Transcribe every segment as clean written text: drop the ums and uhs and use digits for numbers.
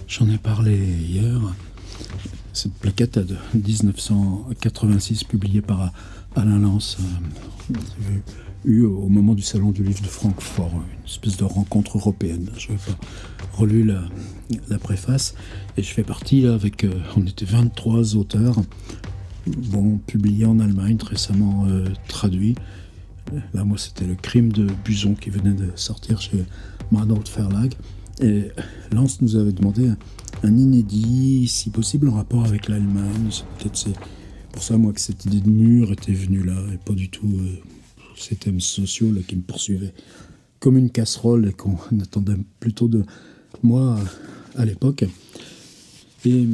J'en ai parlé hier. Cette plaquette de 1986, publiée par Alain Lance, eu au moment du Salon du Livre de Francfort, une espèce de rencontre européenne. Je n'ai pas relu la préface, et je fais partie, là, on était 23 auteurs, publiés en Allemagne, récemment traduits. Là, moi, c'était Le Crime de Buson qui venait de sortir chez Madholt Verlag. Et Lance nous avait demandé un inédit, si possible, en rapport avec l'Allemagne. C'est pour ça, moi, que cette idée de mur était venue là, et pas du tout ces thèmes sociaux là, qui me poursuivaient comme une casserole et qu'on attendait plutôt de moi à l'époque. Et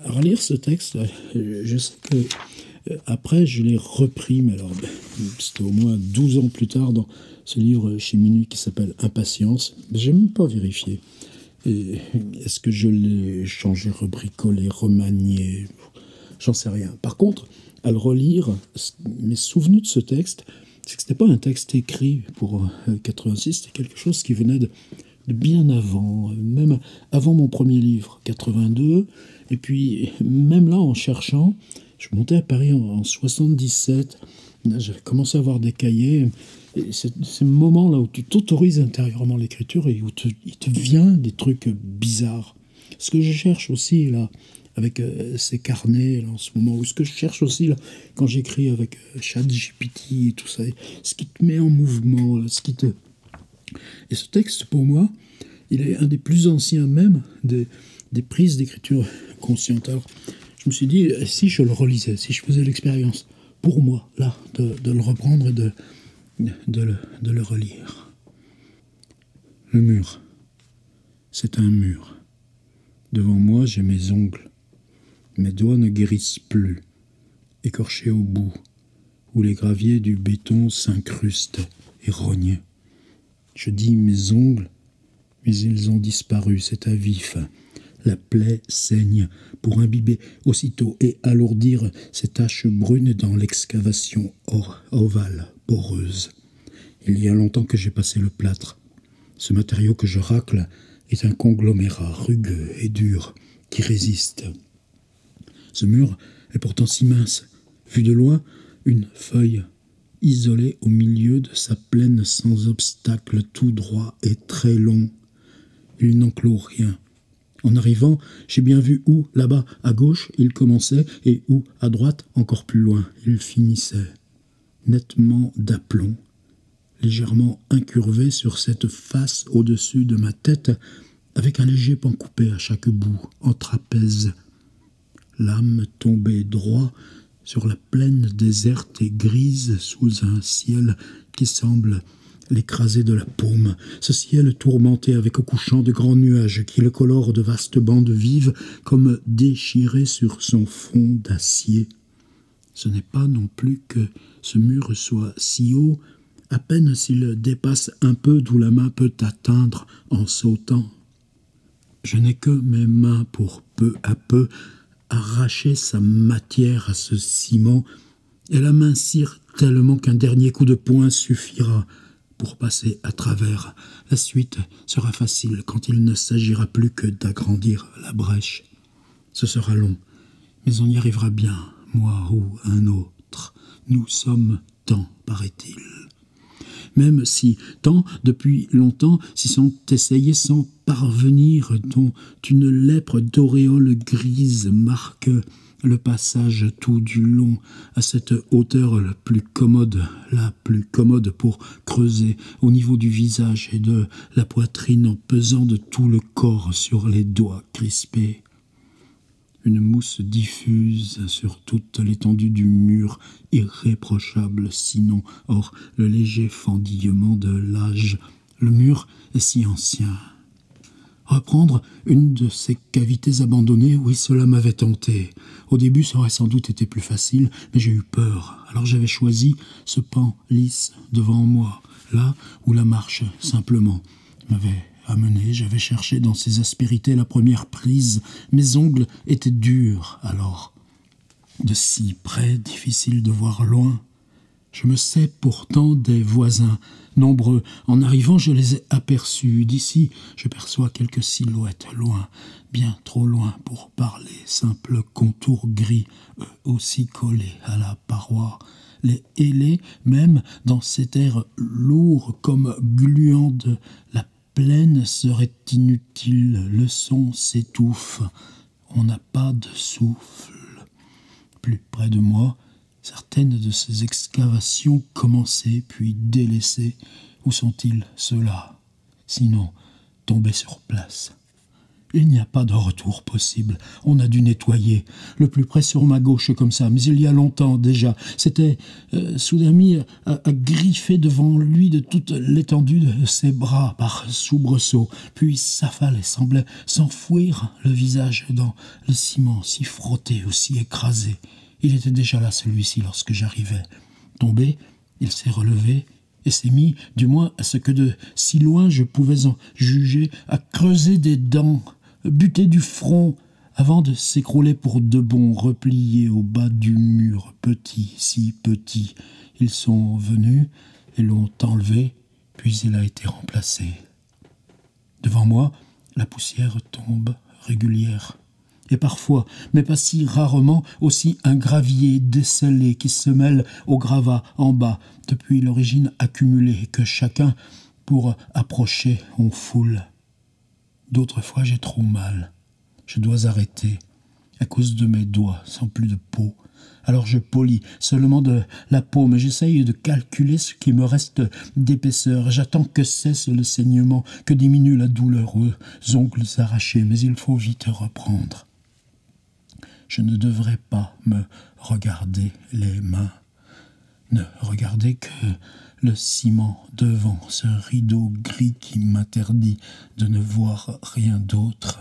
à relire ce texte, je sais que après, je l'ai repris, mais alors, c'était au moins 12 ans plus tard, dans ce livre chez Minuit qui s'appelle Impatience. J'ai même pas vérifié. Et est-ce que je l'ai changé, rebricolé, remanié? J'en sais rien. Par contre, à le relire, mes souvenirs de ce texte, c'est que c'était pas un texte écrit pour 86, c'était quelque chose qui venait de bien avant, même avant mon premier livre, 82. Et puis, même là, en cherchant, je montais à Paris en 77. J'avais commencé à avoir des cahiers. Et c'est ces moments-là où tu t'autorises intérieurement l'écriture et où il te vient des trucs bizarres. Ce que je cherche aussi, là, avec ces carnets, là, en ce moment, ou ce que je cherche aussi, là, quand j'écris avec ChatGPT et tout ça, ce qui te met en mouvement, là, ce qui te... Et ce texte, pour moi, il est un des plus anciens même des prises d'écriture consciente. Alors, je me suis dit, si je le relisais, si je faisais l'expérience, pour moi, là, de le reprendre et de le relire. Le mur. C'est un mur. Devant moi, j'ai mes ongles. Mes doigts ne guérissent plus, écorchés au bout, où les graviers du béton s'incrustent et rognent. Je dis mes ongles, mais ils ont disparu, c'est à vif. La plaie saigne pour imbiber aussitôt et alourdir ces taches brunes dans l'excavation ovale, poreuse. Il y a longtemps que j'ai passé le plâtre. Ce matériau que je racle est un conglomérat rugueux et dur qui résiste. Ce mur est pourtant si mince. Vu de loin, une feuille isolée au milieu de sa plaine sans obstacle, tout droit et très long. Il n'enclôt rien. En arrivant, j'ai bien vu où, là-bas, à gauche, il commençait, et où, à droite, encore plus loin, il finissait. Nettement d'aplomb, légèrement incurvé sur cette face au-dessus de ma tête, avec un léger pan coupé à chaque bout, en trapèze. L'âme tombée droit sur la plaine déserte et grise sous un ciel qui semble l'écraser de la paume, ce ciel tourmenté avec au couchant de grands nuages qui le colorent de vastes bandes vives comme déchirées sur son fond d'acier. Ce n'est pas non plus que ce mur soit si haut, à peine s'il dépasse un peu d'où la main peut atteindre en sautant. Je n'ai que mes mains pour peu à peu arracher sa matière à ce ciment et l'amincir tellement qu'un dernier coup de poing suffira pour passer à travers. La suite sera facile quand il ne s'agira plus que d'agrandir la brèche. Ce sera long, mais on y arrivera bien, moi ou un autre. Nous sommes tant, paraît-il. Même si tant, depuis longtemps, s'y sont essayés sans parvenir, dont une lèpre d'auréole grise marque le passage tout du long à cette hauteur la plus commode pour creuser au niveau du visage et de la poitrine en pesant de tout le corps sur les doigts crispés. Une mousse diffuse sur toute l'étendue du mur, irréprochable sinon, hors le léger fendillement de l'âge. Le mur est si ancien. Reprendre une de ces cavités abandonnées, oui, cela m'avait tenté. Au début, ça aurait sans doute été plus facile, mais j'ai eu peur. Alors j'avais choisi ce pan lisse devant moi, là où la marche, simplement, m'avait amené. J'avais cherché dans ces aspérités la première prise. Mes ongles étaient durs, alors. De si près, difficile de voir loin. Je me sais pourtant des voisins, nombreux. En arrivant, je les ai aperçus. D'ici, je perçois quelques silhouettes loin, bien trop loin pour parler. Simples contours gris, eux aussi collés à la paroi. Les ailés, même dans cet air lourd comme gluant de la plaine, serait inutile. Le son s'étouffe. On n'a pas de souffle. Plus près de moi, certaines de ces excavations commencées puis délaissées, où sont-ils ceux-là? Sinon, tombés sur place. Il n'y a pas de retour possible. On a dû nettoyer. Le plus près sur ma gauche comme ça, mais il y a longtemps déjà. C'était soudain mis à griffer devant lui de toute l'étendue de ses bras par soubresauts. Puis s'affalait, semblait s'enfouir le visage dans le ciment, si frotté, aussi écrasé. Il était déjà là, celui-ci, lorsque j'arrivais. Tombé, il s'est relevé et s'est mis, du moins à ce que de si loin je pouvais en juger, à creuser des dents, buter du front, avant de s'écrouler pour de bon, replié au bas du mur, petit, si petit. Ils sont venus et l'ont enlevé, puis il a été remplacé. Devant moi, la poussière tombe régulière. Et parfois, mais pas si rarement, aussi un gravier décelé qui se mêle au gravat en bas, depuis l'origine accumulée, que chacun, pour approcher, on foule. D'autres fois, j'ai trop mal. Je dois arrêter, à cause de mes doigts, sans plus de peau. Alors je polis seulement de la paume, j'essaye de calculer ce qui me reste d'épaisseur. J'attends que cesse le saignement, que diminue la douleur aux ongles arrachés, mais il faut vite reprendre. Je ne devrais pas me regarder les mains, ne regarder que le ciment devant ce rideau gris qui m'interdit de ne voir rien d'autre.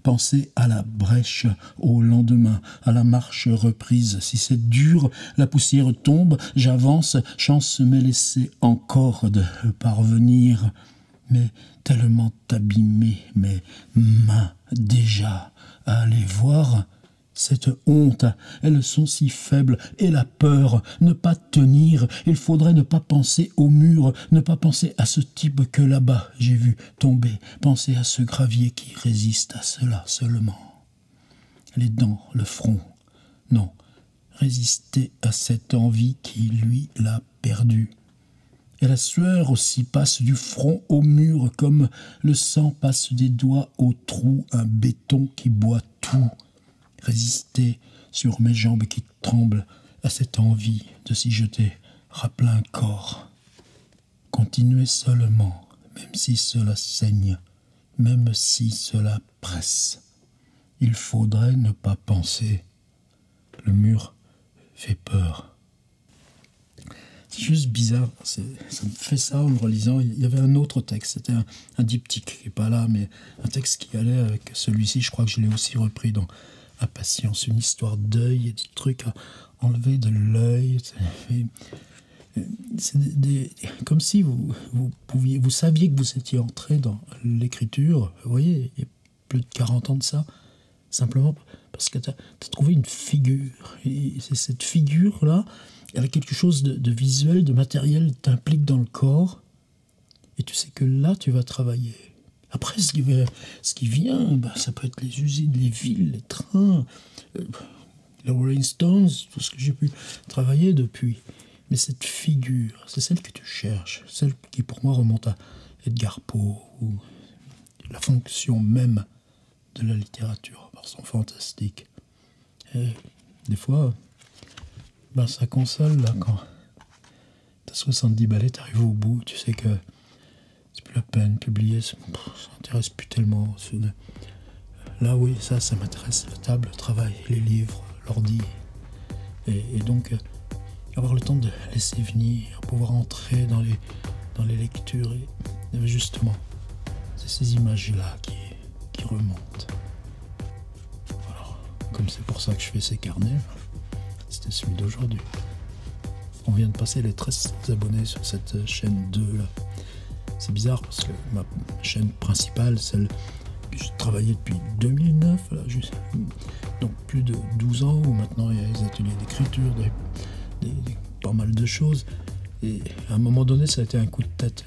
Penser à la brèche, au lendemain, à la marche reprise. Si c'est dur, la poussière tombe, j'avance, chance me laisser encore de parvenir. Mais tellement abîmées mes mains déjà à les voir. Cette honte, elles sont si faibles, et la peur, ne pas tenir, il faudrait ne pas penser au mur, ne pas penser à ce type que là-bas j'ai vu tomber, penser à ce gravier qui résiste à cela seulement. Les dents, le front, non, résister à cette envie qui, lui, l'a perdu. Et la sueur aussi passe du front au mur, comme le sang passe des doigts au trou, un béton qui boit tout. Résister sur mes jambes qui tremblent à cette envie de s'y jeter à plein corps. Continuer seulement, même si cela saigne, même si cela presse. Il faudrait ne pas penser. Le mur fait peur. C'est juste bizarre, ça me fait ça en le relisant. Il y avait un autre texte, c'était un diptyque qui n'est pas là, mais un texte qui allait avec celui-ci. Je crois que je l'ai aussi repris dans à patience, une histoire d'œil et de trucs à enlever de l'œil. C'est comme si vous saviez que vous étiez entré dans l'écriture. Vous voyez, il y a plus de 40 ans de ça, simplement parce que tu as trouvé une figure. Et c'est cette figure-là, elle a quelque chose de visuel, de matériel, t'implique dans le corps. Et tu sais que là, tu vas travailler. Après, ce qui vient, ça peut être les usines, les villes, les trains, les Rolling Stones, tout ce que j'ai pu travailler depuis. Mais cette figure, c'est celle que tu cherches, celle qui pour moi remonte à Edgar Poe, ou la fonction même de la littérature, par son fantastique. Et des fois, ça console, là, quand t'as 70 balais, t'arrives au bout, tu sais que c'est plus la peine, publier, ça m'intéresse plus tellement. Là, oui, ça m'intéresse, la table, le travail, les livres, l'ordi. Et donc, avoir le temps de laisser venir, pouvoir entrer dans les lectures. Et justement, c'est ces images-là qui remontent. Alors, comme c'est pour ça que je fais ces carnets, c'était celui d'aujourd'hui. On vient de passer les 13 abonnés sur cette chaîne 2 là. C'est bizarre parce que ma chaîne principale, celle que j'ai travaillé depuis 2009, là, donc plus de 12 ans, où maintenant il y a des ateliers d'écriture, pas mal de choses. Et à un moment donné, ça a été un coup de tête.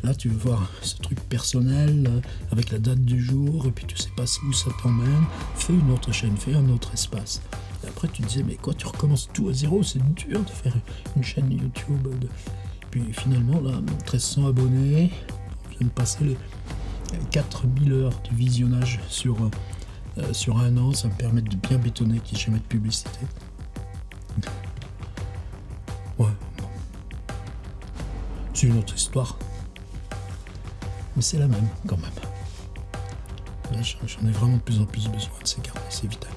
Là, tu veux voir ce truc personnel avec la date du jour, et puis tu sais pas où ça t'emmène. Fais une autre chaîne, fais un autre espace. Et après, tu te disais, mais quoi, tu recommences tout à zéro, c'est dur de faire une chaîne YouTube. Puis finalement, là, 1300 abonnés, on vient de passer les 4000 heures de visionnage sur un an. Ça me permet de bien bétonner qu'il n'y ait jamais de publicité. Ouais, bon. C'est une autre histoire. Mais c'est la même, quand même. Là, j'en ai vraiment de plus en plus besoin de ces carnets, c'est vital.